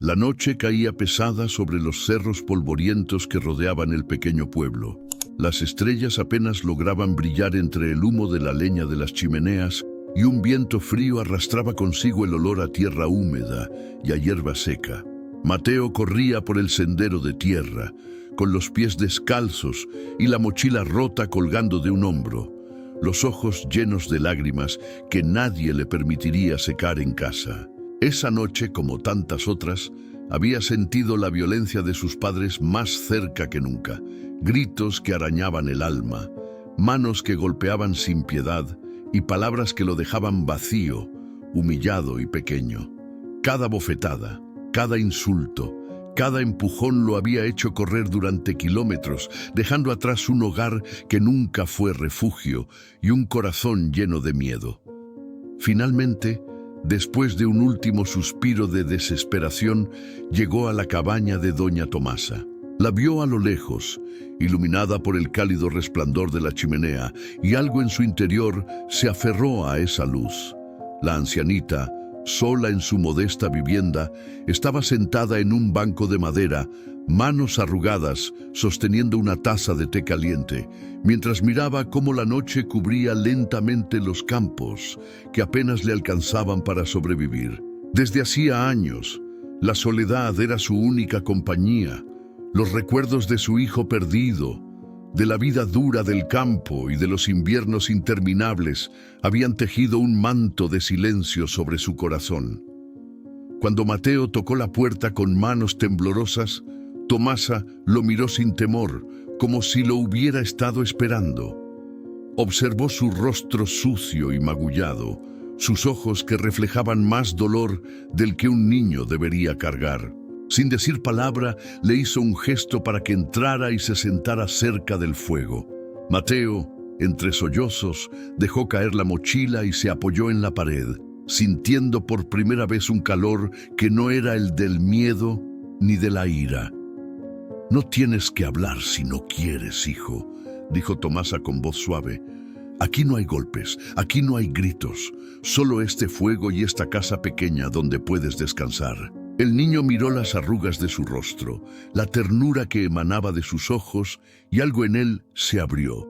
La noche caía pesada sobre los cerros polvorientos que rodeaban el pequeño pueblo. Las estrellas apenas lograban brillar entre el humo de la leña de las chimeneas y un viento frío arrastraba consigo el olor a tierra húmeda y a hierba seca. Mateo corría por el sendero de tierra, con los pies descalzos y la mochila rota colgando de un hombro, los ojos llenos de lágrimas que nadie le permitiría secar en casa. Esa noche, como tantas otras, había sentido la violencia de sus padres más cerca que nunca. Gritos que arañaban el alma, manos que golpeaban sin piedad y palabras que lo dejaban vacío, humillado y pequeño. Cada bofetada, cada insulto, cada empujón lo había hecho correr durante kilómetros, dejando atrás un hogar que nunca fue refugio y un corazón lleno de miedo. Finalmente, después de un último suspiro de desesperación, llegó a la cabaña de doña Tomasa. La vio a lo lejos, iluminada por el cálido resplandor de la chimenea, y algo en su interior se aferró a esa luz. La ancianita, sola en su modesta vivienda, estaba sentada en un banco de madera, manos arrugadas, sosteniendo una taza de té caliente, mientras miraba cómo la noche cubría lentamente los campos, que apenas le alcanzaban para sobrevivir. Desde hacía años, la soledad era su única compañía. Los recuerdos de su hijo perdido, de la vida dura del campo y de los inviernos interminables habían tejido un manto de silencio sobre su corazón. Cuando Mateo tocó la puerta con manos temblorosas, Tomasa lo miró sin temor, como si lo hubiera estado esperando. Observó su rostro sucio y magullado, sus ojos que reflejaban más dolor del que un niño debería cargar. Sin decir palabra, le hizo un gesto para que entrara y se sentara cerca del fuego. Mateo, entre sollozos, dejó caer la mochila y se apoyó en la pared, sintiendo por primera vez un calor que no era el del miedo ni de la ira. «No tienes que hablar si no quieres, hijo», dijo Tomasa con voz suave. «Aquí no hay golpes, aquí no hay gritos, solo este fuego y esta casa pequeña donde puedes descansar». El niño miró las arrugas de su rostro, la ternura que emanaba de sus ojos, y algo en él se abrió.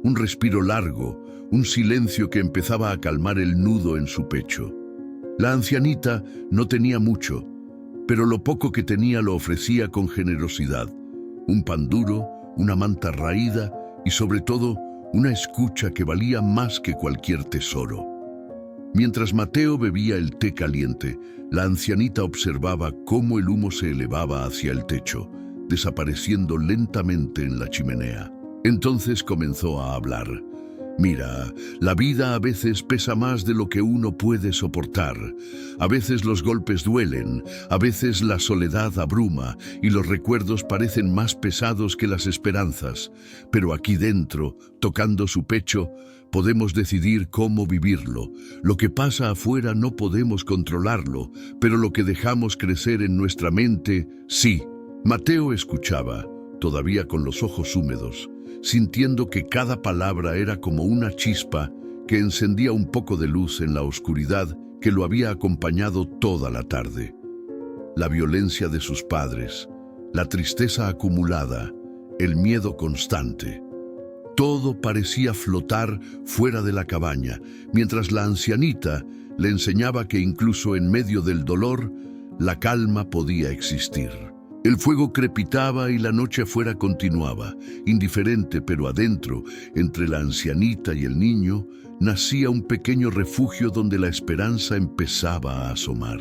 Un respiro largo, un silencio que empezaba a calmar el nudo en su pecho. La ancianita no tenía mucho, pero lo poco que tenía lo ofrecía con generosidad. Un pan duro, una manta raída y sobre todo una escucha que valía más que cualquier tesoro. Mientras Mateo bebía el té caliente, la ancianita observaba cómo el humo se elevaba hacia el techo, desapareciendo lentamente en la chimenea. Entonces comenzó a hablar. «Mira, la vida a veces pesa más de lo que uno puede soportar. A veces los golpes duelen, a veces la soledad abruma y los recuerdos parecen más pesados que las esperanzas. Pero aquí dentro, tocando su pecho, podemos decidir cómo vivirlo. Lo que pasa afuera no podemos controlarlo, pero lo que dejamos crecer en nuestra mente, sí». Mateo escuchaba, todavía con los ojos húmedos, sintiendo que cada palabra era como una chispa que encendía un poco de luz en la oscuridad que lo había acompañado toda la tarde. La violencia de sus padres, la tristeza acumulada, el miedo constante. Todo parecía flotar fuera de la cabaña, mientras la ancianita le enseñaba que incluso en medio del dolor, la calma podía existir. El fuego crepitaba y la noche afuera continuaba, indiferente, pero adentro, entre la ancianita y el niño, nacía un pequeño refugio donde la esperanza empezaba a asomar.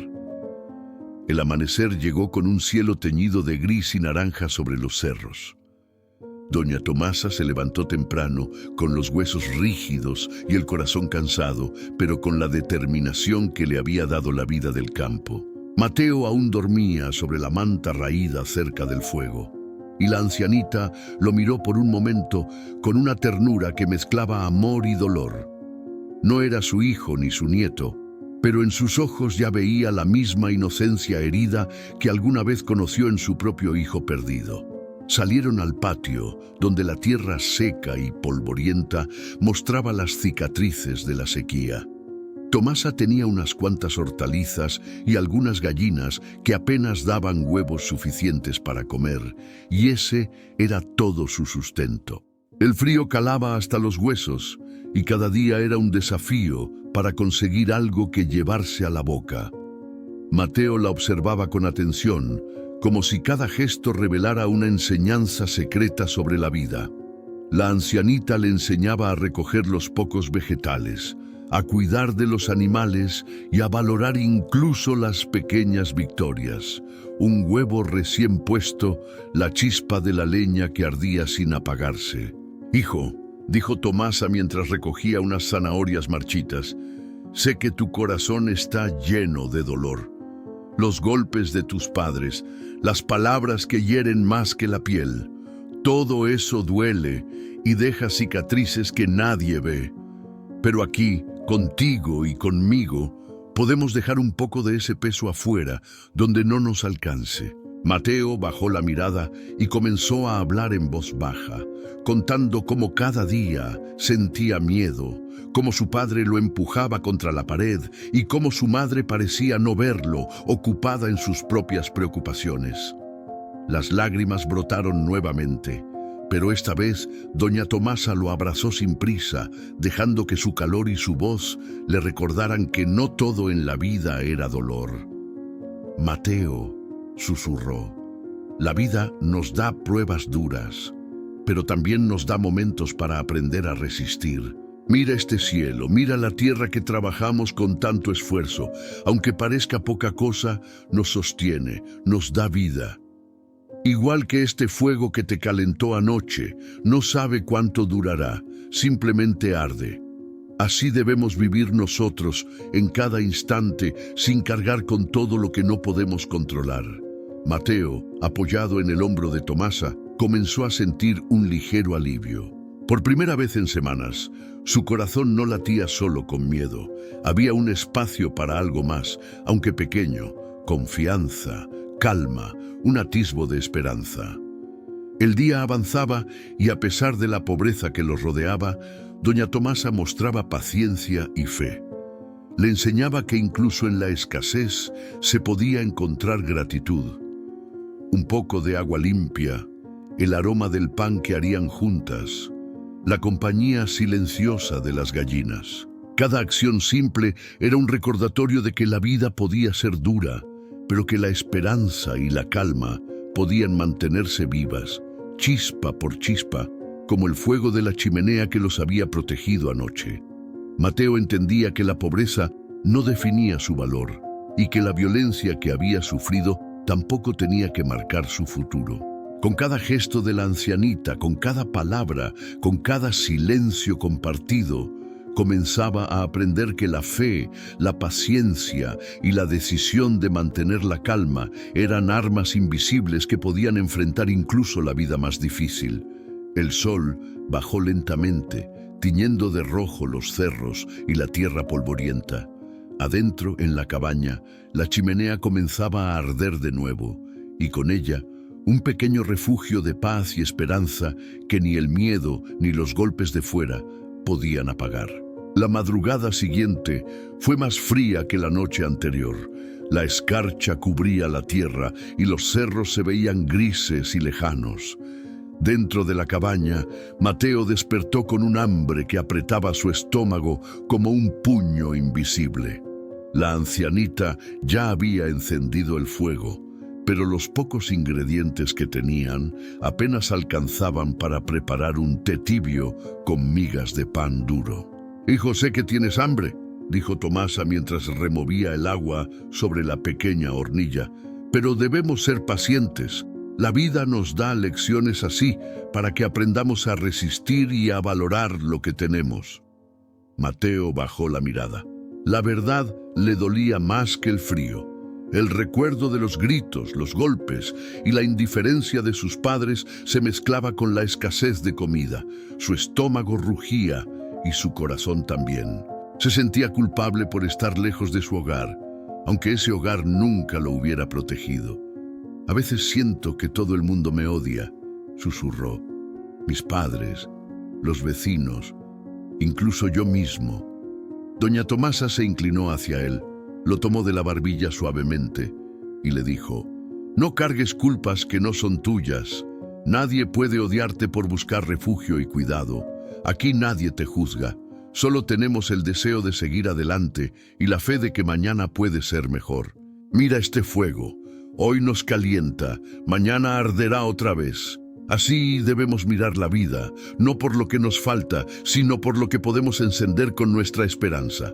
El amanecer llegó con un cielo teñido de gris y naranja sobre los cerros. Doña Tomasa se levantó temprano, con los huesos rígidos y el corazón cansado, pero con la determinación que le había dado la vida del campo. Mateo aún dormía sobre la manta raída cerca del fuego, y la ancianita lo miró por un momento con una ternura que mezclaba amor y dolor. No era su hijo ni su nieto, pero en sus ojos ya veía la misma inocencia herida que alguna vez conoció en su propio hijo perdido. Salieron al patio, donde la tierra seca y polvorienta mostraba las cicatrices de la sequía. Tomasa tenía unas cuantas hortalizas y algunas gallinas que apenas daban huevos suficientes para comer, y ese era todo su sustento. El frío calaba hasta los huesos, y cada día era un desafío para conseguir algo que llevarse a la boca. Mateo la observaba con atención, como si cada gesto revelara una enseñanza secreta sobre la vida. La ancianita le enseñaba a recoger los pocos vegetales, a cuidar de los animales y a valorar incluso las pequeñas victorias. Un huevo recién puesto, la chispa de la leña que ardía sin apagarse. «Hijo», dijo Tomasa mientras recogía unas zanahorias marchitas, «sé que tu corazón está lleno de dolor. Los golpes de tus padres, las palabras que hieren más que la piel, todo eso duele y deja cicatrices que nadie ve. Pero aquí, contigo y conmigo, podemos dejar un poco de ese peso afuera, donde no nos alcance». Mateo bajó la mirada y comenzó a hablar en voz baja, contando cómo cada día sentía miedo, cómo su padre lo empujaba contra la pared y cómo su madre parecía no verlo, ocupada en sus propias preocupaciones. Las lágrimas brotaron nuevamente, pero esta vez doña Tomasa lo abrazó sin prisa, dejando que su calor y su voz le recordaran que no todo en la vida era dolor. «Mateo», susurró, «la vida nos da pruebas duras, pero también nos da momentos para aprender a resistir. Mira este cielo, mira la tierra que trabajamos con tanto esfuerzo. Aunque parezca poca cosa, nos sostiene, nos da vida. Igual que este fuego que te calentó anoche, no sabe cuánto durará, simplemente arde. Así debemos vivir nosotros en cada instante sin cargar con todo lo que no podemos controlar». Mateo, apoyado en el hombro de Tomasa, comenzó a sentir un ligero alivio. Por primera vez en semanas, su corazón no latía solo con miedo. Había un espacio para algo más, aunque pequeño, confianza, calma, un atisbo de esperanza. El día avanzaba y a pesar de la pobreza que los rodeaba, doña Tomasa mostraba paciencia y fe. Le enseñaba que incluso en la escasez se podía encontrar gratitud. Un poco de agua limpia, el aroma del pan que harían juntas, la compañía silenciosa de las gallinas. Cada acción simple era un recordatorio de que la vida podía ser dura, pero que la esperanza y la calma podían mantenerse vivas, chispa por chispa, como el fuego de la chimenea que los había protegido anoche. Mateo entendía que la pobreza no definía su valor y que la violencia que había sufrido tampoco tenía que marcar su futuro. Con cada gesto de la ancianita, con cada palabra, con cada silencio compartido, comenzaba a aprender que la fe, la paciencia y la decisión de mantener la calma eran armas invisibles que podían enfrentar incluso la vida más difícil. El sol bajó lentamente, tiñendo de rojo los cerros y la tierra polvorienta. Adentro, en la cabaña, la chimenea comenzaba a arder de nuevo, y con ella, un pequeño refugio de paz y esperanza que ni el miedo ni los golpes de fuera podían apagar. La madrugada siguiente fue más fría que la noche anterior. La escarcha cubría la tierra y los cerros se veían grises y lejanos. Dentro de la cabaña, Mateo despertó con un hambre que apretaba su estómago como un puño invisible. La ancianita ya había encendido el fuego, pero los pocos ingredientes que tenían apenas alcanzaban para preparar un té tibio con migas de pan duro. «Hijo, sé que tienes hambre», dijo Tomasa mientras removía el agua sobre la pequeña hornilla, «pero debemos ser pacientes. La vida nos da lecciones así para que aprendamos a resistir y a valorar lo que tenemos». Mateo bajó la mirada. La verdad le dolía más que el frío. El recuerdo de los gritos, los golpes y la indiferencia de sus padres se mezclaba con la escasez de comida. Su estómago rugía y su corazón también. Se sentía culpable por estar lejos de su hogar, aunque ese hogar nunca lo hubiera protegido. «A veces siento que todo el mundo me odia», susurró. «Mis padres, los vecinos, incluso yo mismo. Doña Tomasa se inclinó hacia él, lo tomó de la barbilla suavemente y le dijo: «No cargues culpas que no son tuyas. Nadie puede odiarte por buscar refugio y cuidado. Aquí nadie te juzga. Solo tenemos el deseo de seguir adelante y la fe de que mañana puede ser mejor. Mira este fuego. Hoy nos calienta, mañana arderá otra vez. Así debemos mirar la vida, no por lo que nos falta, sino por lo que podemos encender con nuestra esperanza».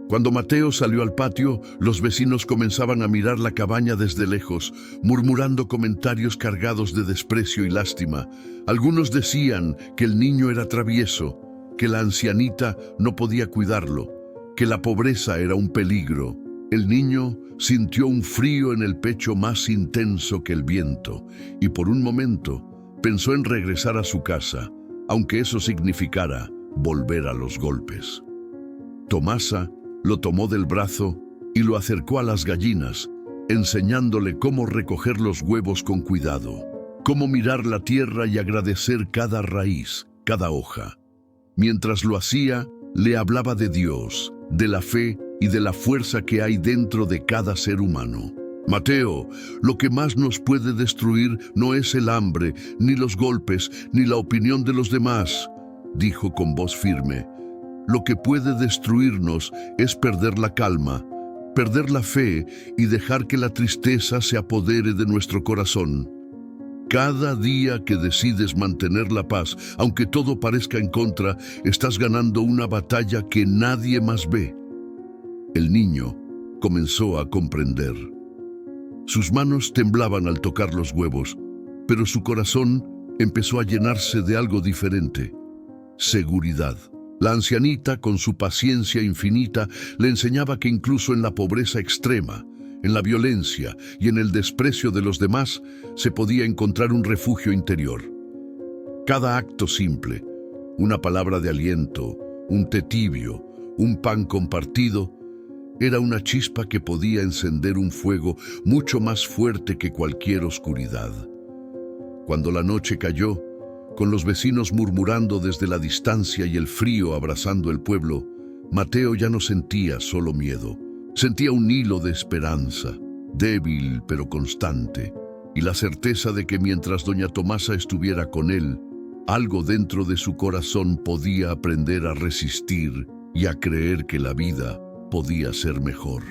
Cuando Mateo salió al patio, los vecinos comenzaban a mirar la cabaña desde lejos, murmurando comentarios cargados de desprecio y lástima. Algunos decían que el niño era travieso, que la ancianita no podía cuidarlo, que la pobreza era un peligro. El niño sintió un frío en el pecho más intenso que el viento, y por un momento pensó en regresar a su casa, aunque eso significara volver a los golpes. Tomasa lo tomó del brazo y lo acercó a las gallinas, enseñándole cómo recoger los huevos con cuidado, cómo mirar la tierra y agradecer cada raíz, cada hoja. Mientras lo hacía, le hablaba de Dios, de la fe y de la fuerza que hay dentro de cada ser humano. «Mateo, lo que más nos puede destruir no es el hambre, ni los golpes, ni la opinión de los demás», dijo con voz firme. «Lo que puede destruirnos es perder la calma, perder la fe y dejar que la tristeza se apodere de nuestro corazón. Cada día que decides mantener la paz, aunque todo parezca en contra, estás ganando una batalla que nadie más ve». El niño comenzó a comprender. Sus manos temblaban al tocar los huevos, pero su corazón empezó a llenarse de algo diferente: seguridad. La ancianita, con su paciencia infinita, le enseñaba que incluso en la pobreza extrema, en la violencia y en el desprecio de los demás, se podía encontrar un refugio interior. Cada acto simple, una palabra de aliento, un té tibio, un pan compartido, era una chispa que podía encender un fuego mucho más fuerte que cualquier oscuridad. Cuando la noche cayó, con los vecinos murmurando desde la distancia y el frío abrazando el pueblo, Mateo ya no sentía solo miedo. Sentía un hilo de esperanza, débil pero constante, y la certeza de que mientras doña Tomasa estuviera con él, algo dentro de su corazón podía aprender a resistir y a creer que la vida podía ser mejor.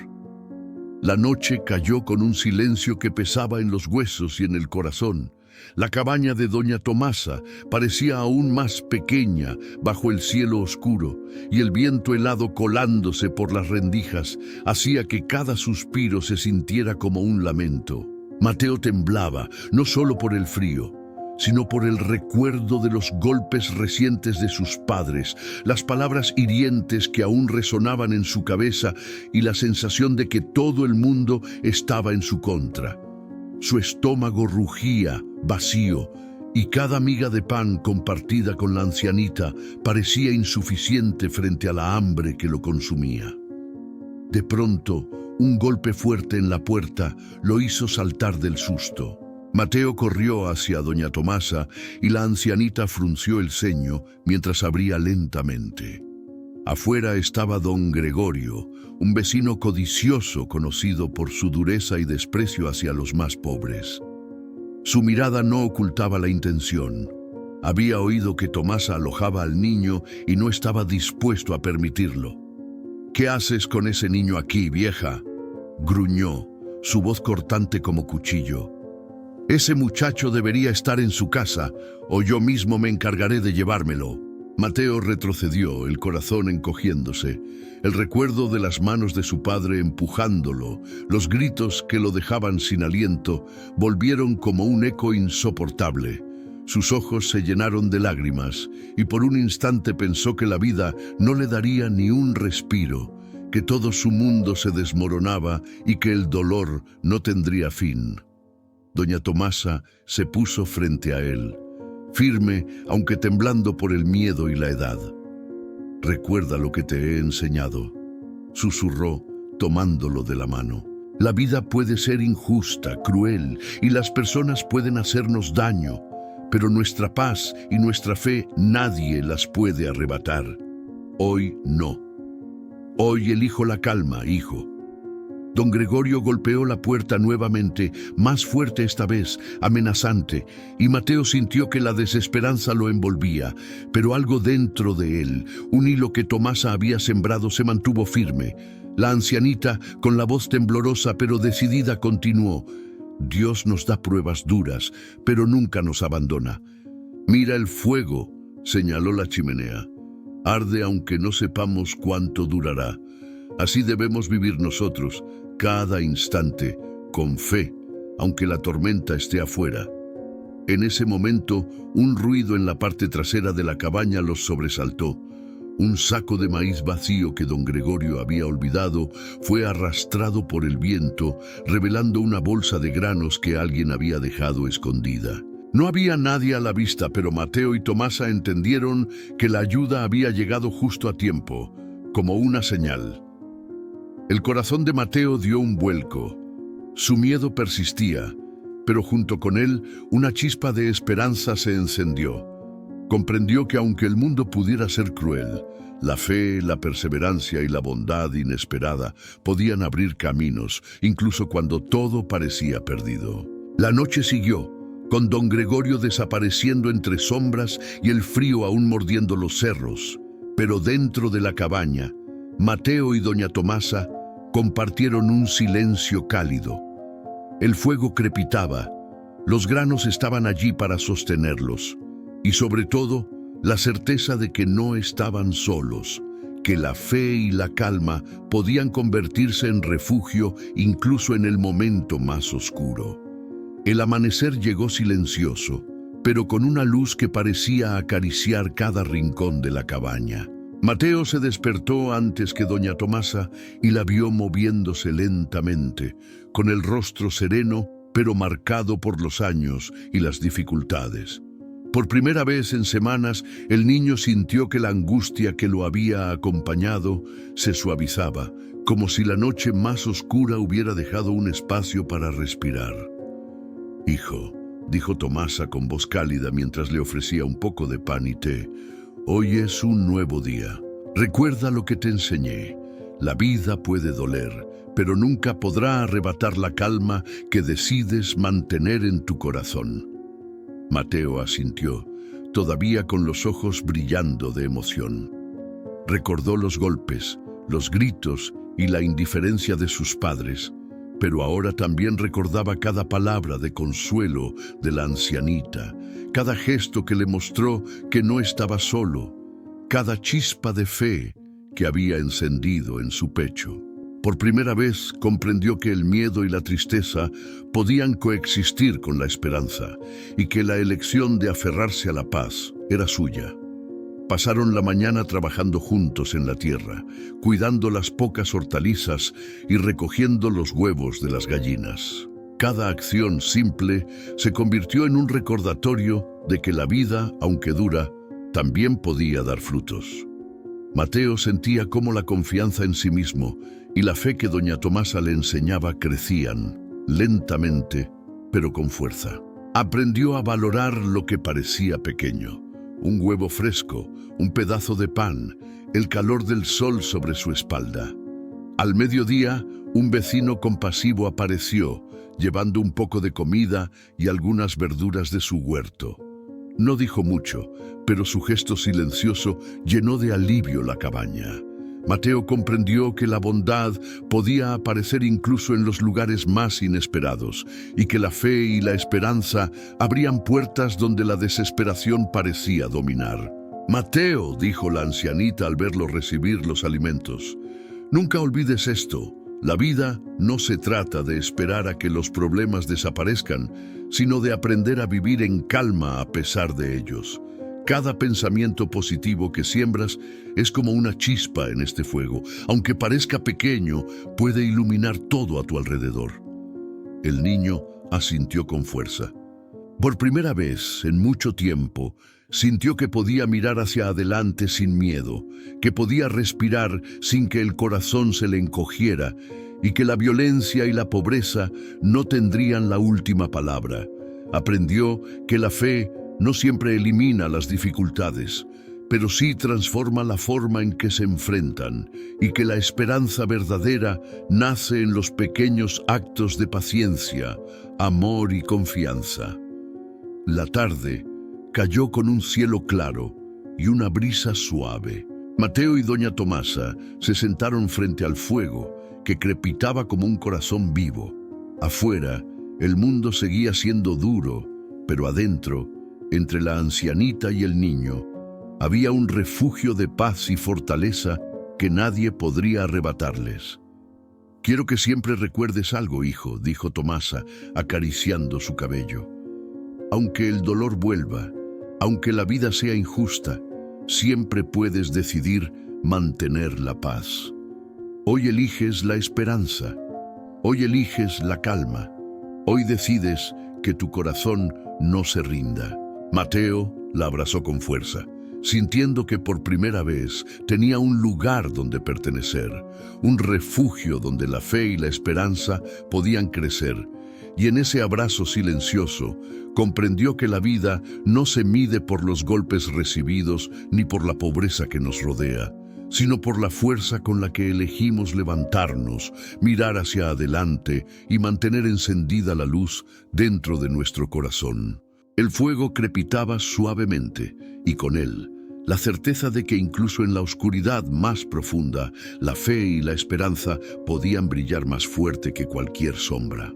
La noche cayó con un silencio que pesaba en los huesos y en el corazón. La cabaña de doña Tomasa parecía aún más pequeña bajo el cielo oscuro, y el viento helado colándose por las rendijas hacía que cada suspiro se sintiera como un lamento. Mateo temblaba, no solo por el frío, sino por el recuerdo de los golpes recientes de sus padres, las palabras hirientes que aún resonaban en su cabeza y la sensación de que todo el mundo estaba en su contra. Su estómago rugía, vacío, y cada miga de pan compartida con la ancianita parecía insuficiente frente a la hambre que lo consumía. De pronto, un golpe fuerte en la puerta lo hizo saltar del susto. Mateo corrió hacia doña Tomasa y la ancianita frunció el ceño mientras abría lentamente. Afuera estaba don Gregorio, un vecino codicioso conocido por su dureza y desprecio hacia los más pobres. Su mirada no ocultaba la intención. Había oído que Tomasa alojaba al niño y no estaba dispuesto a permitirlo. «¿Qué haces con ese niño aquí, vieja?», gruñó, su voz cortante como cuchillo. «Ese muchacho debería estar en su casa, o yo mismo me encargaré de llevármelo». Mateo retrocedió, el corazón encogiéndose. El recuerdo de las manos de su padre empujándolo, los gritos que lo dejaban sin aliento, volvieron como un eco insoportable. Sus ojos se llenaron de lágrimas, y por un instante pensó que la vida no le daría ni un respiro, que todo su mundo se desmoronaba y que el dolor no tendría fin. Doña Tomasa se puso frente a él, firme, aunque temblando por el miedo y la edad. «Recuerda lo que te he enseñado», susurró, tomándolo de la mano. «La vida puede ser injusta, cruel, y las personas pueden hacernos daño, pero nuestra paz y nuestra fe nadie las puede arrebatar. Hoy no. Hoy elijo la calma, hijo. Don Gregorio golpeó la puerta nuevamente, más fuerte esta vez, amenazante, y Mateo sintió que la desesperanza lo envolvía, pero algo dentro de él, un hilo que Tomasa había sembrado, se mantuvo firme. La ancianita, con la voz temblorosa pero decidida, continuó: Dios nos da pruebas duras, pero nunca nos abandona. Mira el fuego, señaló la chimenea. Arde aunque no sepamos cuánto durará. Así debemos vivir nosotros, cada instante, con fe, aunque la tormenta esté afuera. En ese momento, un ruido en la parte trasera de la cabaña los sobresaltó. Un saco de maíz vacío que don Gregorio había olvidado fue arrastrado por el viento, revelando una bolsa de granos que alguien había dejado escondida. No había nadie a la vista, pero Mateo y Tomasa entendieron que la ayuda había llegado justo a tiempo, como una señal. El corazón de Mateo dio un vuelco. Su miedo persistía, pero junto con él una chispa de esperanza se encendió. Comprendió que aunque el mundo pudiera ser cruel, la fe, la perseverancia y la bondad inesperada podían abrir caminos, incluso cuando todo parecía perdido. La noche siguió, con don Gregorio desapareciendo entre sombras y el frío aún mordiendo los cerros. Pero dentro de la cabaña, Mateo y doña Tomasa compartieron un silencio cálido. El fuego crepitaba, los granos estaban allí para sostenerlos, y sobre todo, la certeza de que no estaban solos, que la fe y la calma podían convertirse en refugio incluso en el momento más oscuro. El amanecer llegó silencioso, pero con una luz que parecía acariciar cada rincón de la cabaña. Mateo se despertó antes que doña Tomasa y la vio moviéndose lentamente, con el rostro sereno, pero marcado por los años y las dificultades. Por primera vez en semanas, el niño sintió que la angustia que lo había acompañado se suavizaba, como si la noche más oscura hubiera dejado un espacio para respirar. «Hijo», dijo Tomasa con voz cálida mientras le ofrecía un poco de pan y té, «hoy es un nuevo día. Recuerda lo que te enseñé. La vida puede doler, pero nunca podrá arrebatar la calma que decides mantener en tu corazón». Mateo asintió, todavía con los ojos brillando de emoción. Recordó los golpes, los gritos y la indiferencia de sus padres, pero ahora también recordaba cada palabra de consuelo de la ancianita, cada gesto que le mostró que no estaba solo, cada chispa de fe que había encendido en su pecho. Por primera vez comprendió que el miedo y la tristeza podían coexistir con la esperanza y que la elección de aferrarse a la paz era suya. Pasaron la mañana trabajando juntos en la tierra, cuidando las pocas hortalizas y recogiendo los huevos de las gallinas. Cada acción simple se convirtió en un recordatorio de que la vida, aunque dura, también podía dar frutos. Mateo sentía cómo la confianza en sí mismo y la fe que doña Tomasa le enseñaba crecían, lentamente, pero con fuerza. Aprendió a valorar lo que parecía pequeño: un huevo fresco, un pedazo de pan, el calor del sol sobre su espalda. Al mediodía, un vecino compasivo apareció, llevando un poco de comida y algunas verduras de su huerto. No dijo mucho, pero su gesto silencioso llenó de alivio la cabaña. Mateo comprendió que la bondad podía aparecer incluso en los lugares más inesperados y que la fe y la esperanza abrían puertas donde la desesperación parecía dominar. «Mateo», dijo la ancianita al verlo recibir los alimentos, «nunca olvides esto. La vida no se trata de esperar a que los problemas desaparezcan, sino de aprender a vivir en calma a pesar de ellos. Cada pensamiento positivo que siembras es como una chispa en este fuego. Aunque parezca pequeño, puede iluminar todo a tu alrededor». El niño asintió con fuerza. Por primera vez en mucho tiempo, sintió que podía mirar hacia adelante sin miedo, que podía respirar sin que el corazón se le encogiera y que la violencia y la pobreza no tendrían la última palabra. Aprendió que la fe no siempre elimina las dificultades, pero sí transforma la forma en que se enfrentan, y que la esperanza verdadera nace en los pequeños actos de paciencia, amor y confianza. La tarde cayó con un cielo claro y una brisa suave. Mateo y doña Tomasa se sentaron frente al fuego, que crepitaba como un corazón vivo. Afuera, el mundo seguía siendo duro, pero adentro, entre la ancianita y el niño, había un refugio de paz y fortaleza que nadie podría arrebatarles. «Quiero que siempre recuerdes algo, hijo», dijo Tomasa, acariciando su cabello. «Aunque el dolor vuelva, aunque la vida sea injusta, siempre puedes decidir mantener la paz. Hoy eliges la esperanza, hoy eliges la calma, hoy decides que tu corazón no se rinda». Mateo la abrazó con fuerza, sintiendo que por primera vez tenía un lugar donde pertenecer, un refugio donde la fe y la esperanza podían crecer. Y en ese abrazo silencioso comprendió que la vida no se mide por los golpes recibidos ni por la pobreza que nos rodea, sino por la fuerza con la que elegimos levantarnos, mirar hacia adelante y mantener encendida la luz dentro de nuestro corazón. El fuego crepitaba suavemente, y con él, la certeza de que incluso en la oscuridad más profunda, la fe y la esperanza podían brillar más fuerte que cualquier sombra.